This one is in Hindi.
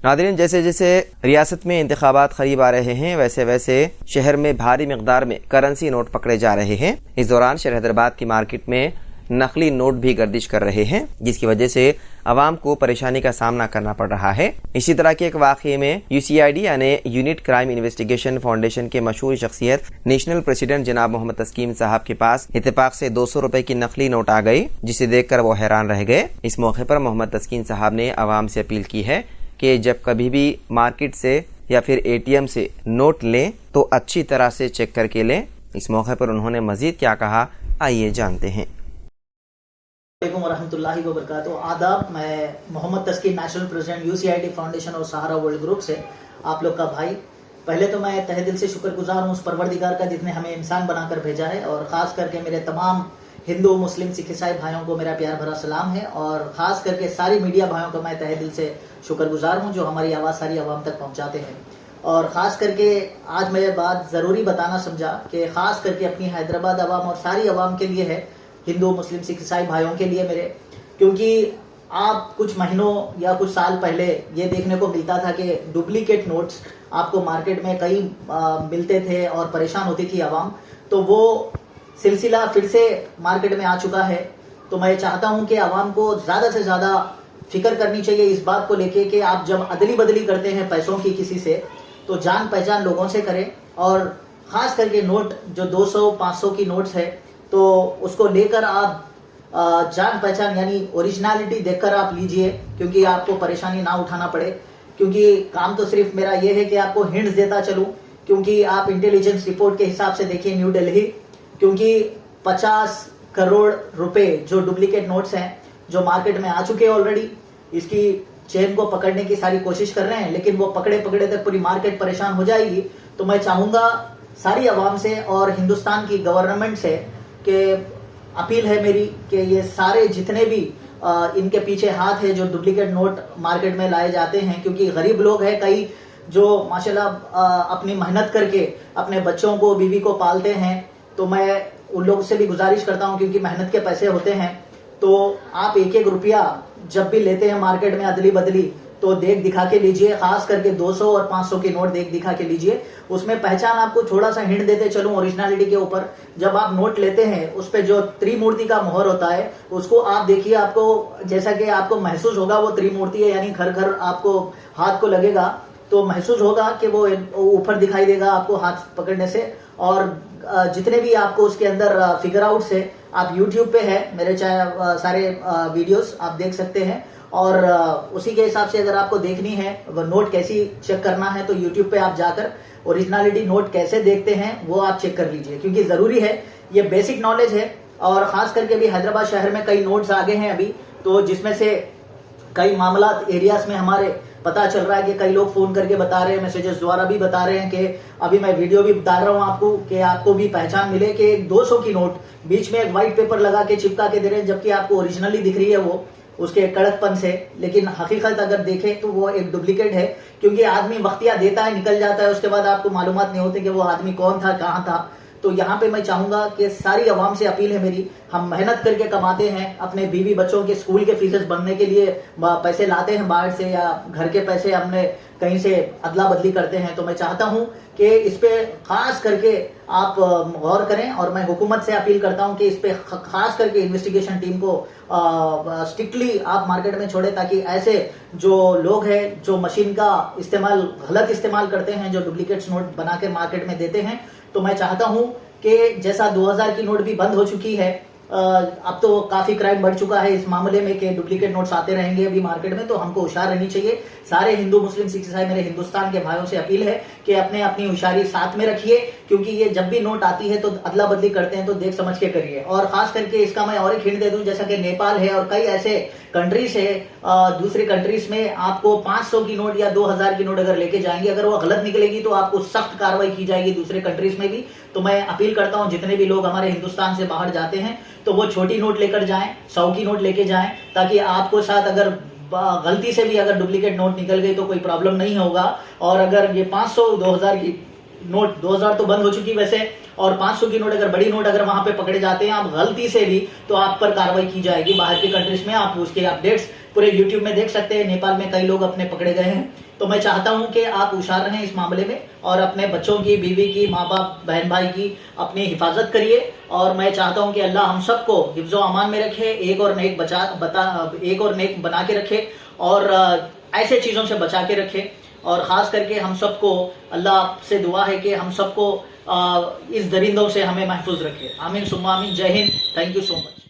नाज़रीन, जैसे जैसे रियासत में इंतखाबात करीब आ रहे हैं वैसे वैसे शहर में भारी मिकदार में करेंसी नोट पकड़े जा रहे हैं। इस दौरान शहर हैदराबाद की मार्केट में नकली नोट भी गर्दिश कर रहे हैं, जिसकी वजह से आवाम को परेशानी का सामना करना पड़ रहा है। इसी तरह के एक वाक़ये में UCID यानी यूनिट क्राइम इन्वेस्टिगेशन फाउंडेशन के मशहूर शख्सियत नेशनल प्रेसिडेंट जनाब मोहम्मद तस्कीम साहब के पास इत्तेफाक से 200 रुपए की नकली नोट आ गई, जिसे देखकर वो हैरान रह गए। इस मौके पर मोहम्मद तस्कीम साहब ने आवाम से अपील की है कि जब कभी भी मार्केट से या फिर ATM से नोट लें तो अच्छी तरह से चेक करके लें। इस मौके पर उन्होंने मजीद क्या कहा, आइए जानते हैं। वरहमतुल्लाहि वबरकातुहू। आदाब, मैं Mohammad Taskeem national president UCID foundation और सहारा वर्ल्ड ग्रुप से आप लोग का भाई। पहले तो मैं तहे दिल से शुक्रगुजार हूँ उस परवरदिगार का जिसने हमें इंसान बनाकर भेजा है, और ख़ास करके मेरे तमाम हिंदू मुस्लिम सिख ईसाई भाइयों को मेरा प्यार भरा सलाम है, और ख़ास करके सारी मीडिया भाइयों को मैं तहे दिल से शुक्रगुजार हूँ जो हमारी आवाज़ सारी आवाम तक पहुँचाते हैं। और ख़ास करके आज मैं बात ज़रूरी बताना समझा कि ख़ास करके अपनी हैदराबाद आवाम और सारी आवाम के लिए है, हिंदू मुस्लिम सिख ईसाई भाइयों के लिए मेरे, क्योंकि आप कुछ महीनों या कुछ साल पहले ये देखने को मिलता था कि डुप्लीकेट नोट्स आपको मार्केट में कई मिलते थे और परेशान होती थी आवाम। तो वो सिलसिला फिर से मार्केट में आ चुका है। तो मैं चाहता हूं कि आवाम को ज़्यादा से ज़्यादा फिक्र करनी चाहिए इस बात को लेके कि आप जब अदली बदली करते हैं पैसों की किसी से, तो जान पहचान लोगों से करें, और ख़ास करके नोट जो 200-500 की नोट्स है तो उसको लेकर आप जान पहचान यानी ओरिजिनलिटी देखकर आप लीजिए, क्योंकि आपको परेशानी ना उठाना पड़े। क्योंकि काम तो सिर्फ मेरा ये है कि आपको हिंट्स देता चलूं, क्योंकि आप इंटेलिजेंस रिपोर्ट के हिसाब से देखिए न्यू दिल्ली, क्योंकि 50 करोड़ रुपए जो डुप्लीकेट नोट्स हैं जो मार्केट में आ चुके हैं ऑलरेडी, इसकी चेन को पकड़ने की सारी कोशिश कर रहे हैं, लेकिन वो पकड़े पकड़े तक पूरी मार्केट परेशान हो जाएगी। तो मैं चाहूँगा सारी आवाम से और हिंदुस्तान की गवर्नमेंट से कि अपील है मेरी कि ये सारे जितने भी इनके पीछे हाथ है जो डुप्लीकेट नोट मार्केट में लाए जाते हैं, क्योंकि गरीब लोग हैं कई जो माशाल्लाह अपनी मेहनत करके अपने बच्चों को बीवी को पालते हैं, तो मैं उन लोगों से भी गुजारिश करता हूं, क्योंकि मेहनत के पैसे होते हैं, तो आप एक एक रुपया जब भी लेते हैं मार्केट में अदली बदली तो देख दिखा के लीजिए। खास करके 200 और 500 की नोट देख दिखा के लीजिए। उसमें पहचान आपको थोड़ा सा हिंट देते चलूं ओरिजिनलिटी के ऊपर। जब आप नोट लेते हैं उस पे जो त्रिमूर्ति का मोहर होता है उसको आप देखिए, आपको जैसा कि आपको महसूस होगा वो त्रिमूर्ति है, यानी घर घर आपको हाथ को लगेगा तो महसूस होगा कि वो ऊपर दिखाई देगा आपको हाथ पकड़ने से। और जितने भी आपको उसके अंदर फिगर आउट से आप YouTube पे है मेरे सारे वीडियोस आप देख सकते हैं, और उसी के हिसाब से अगर आपको देखनी है वो नोट कैसी चेक करना है तो YouTube पे आप जाकर ओरिजिनलिटी नोट कैसे देखते हैं वो आप चेक कर लीजिए, क्योंकि ज़रूरी है, ये बेसिक नॉलेज है। और ख़ास करके भी हैदराबाद शहर में कई नोट्स आ गए हैं अभी, तो जिसमें से कई मामला एरियाज में हमारे पता चल रहा है कि कई लोग फ़ोन करके बता रहे हैं, मैसेजेस द्वारा भी बता रहे हैं कि अभी मैं वीडियो भी बता रहा हूँ आपको कि आपको भी पहचान मिले कि 200 की नोट बीच में एक वाइट पेपर लगा के चिपका के दे रहे हैं, जबकि आपको ओरिजिनली दिख रही है वो उसके कड़कपन से, लेकिन हकीकत अगर देखें तो वो एक डुप्लीकेट है। क्योंकि आदमी वक्तिया देता है, निकल जाता है, उसके बाद आपको मालूमात नहीं होती कि वो आदमी कौन था, कहाँ था। तो यहाँ पे मैं चाहूंगा कि सारी आवाम से अपील है मेरी, हम मेहनत करके कमाते हैं, अपने बीवी बच्चों के स्कूल के फीसेस भरने के लिए पैसे लाते हैं बाहर से, या घर के पैसे हमने कहीं से अदला बदली करते हैं। तो मैं चाहता हूं कि इस पे खास करके आप गौर करें, और मैं हुकूमत से अपील करता हूं कि इस पे खास करके इन्वेस्टिगेशन टीम को स्ट्रिक्टली आप मार्केट में छोड़े, ताकि ऐसे जो लोग हैं जो मशीन का इस्तेमाल गलत इस्तेमाल करते हैं, जो डुप्लीकेट्स नोट बना के मार्केट में देते हैं, तो मैं चाहता हूं कि जैसा 2000 की नोट भी बंद हो चुकी है, अब तो काफी क्राइम बढ़ चुका है इस मामले में कि डुप्लीकेट नोट्स आते रहेंगे अभी मार्केट में, तो हमको होशियार रहनी चाहिए। सारे हिंदू मुस्लिम सिख ईसाई मेरे हिंदुस्तान के भाइयों से अपील है कि अपने अपनी होशियारी साथ में रखिए, क्योंकि ये जब भी नोट आती है तो अदला बदली करते हैं, तो देख समझ के करिए। और खास करके इसका मैं और एक हिंट दे दूं, जैसा कि नेपाल है और कई ऐसे कंट्रीज है, दूसरे कंट्रीज में आपको 500 की नोट या 2000 की नोट अगर लेके जाएंगे, अगर वो गलत निकलेगी तो आपको सख्त कार्रवाई की जाएगी दूसरे कंट्रीज में भी। तो मैं अपील करता हूं जितने भी लोग हमारे हिंदुस्तान से बाहर जाते हैं तो वो छोटी नोट लेकर जाएं, 100 की नोट लेके जाएं, ताकि आपको साथ अगर गलती से भी अगर डुप्लीकेट नोट निकल गई तो कोई प्रॉब्लम नहीं होगा। और अगर ये 500 2000 की नोट, 2000 तो बंद हो चुकी वैसे, और 500 की नोट अगर बड़ी नोट अगर वहां पे पकड़े जाते हैं आप गलती से भी, तो आप पर कार्रवाई की जाएगी। बाहर की कंट्रीज में आप उसके अपडेट्स पूरे यूट्यूब में देख सकते हैं, नेपाल में कई लोग अपने पकड़े गए हैं। तो मैं चाहता हूं कि आप होशियार रहें इस मामले में और अपने बच्चों की, बीवी की, माँ बाप, बहन भाई की अपनी हिफाजत करिए। और मैं चाहता हूं कि अल्लाह हम सबको हिफ्ज़ो अमान में रखे, एक और नेक बना के रखे और ऐसे चीज़ों से बचा के रखे। और ख़ास करके हम सबको अल्लाह से दुआ है कि हम सबको इस दरिंदों से हमें महफूज रखे। आमीन सुम्मा आमीन। जय Hind. Thank you so much.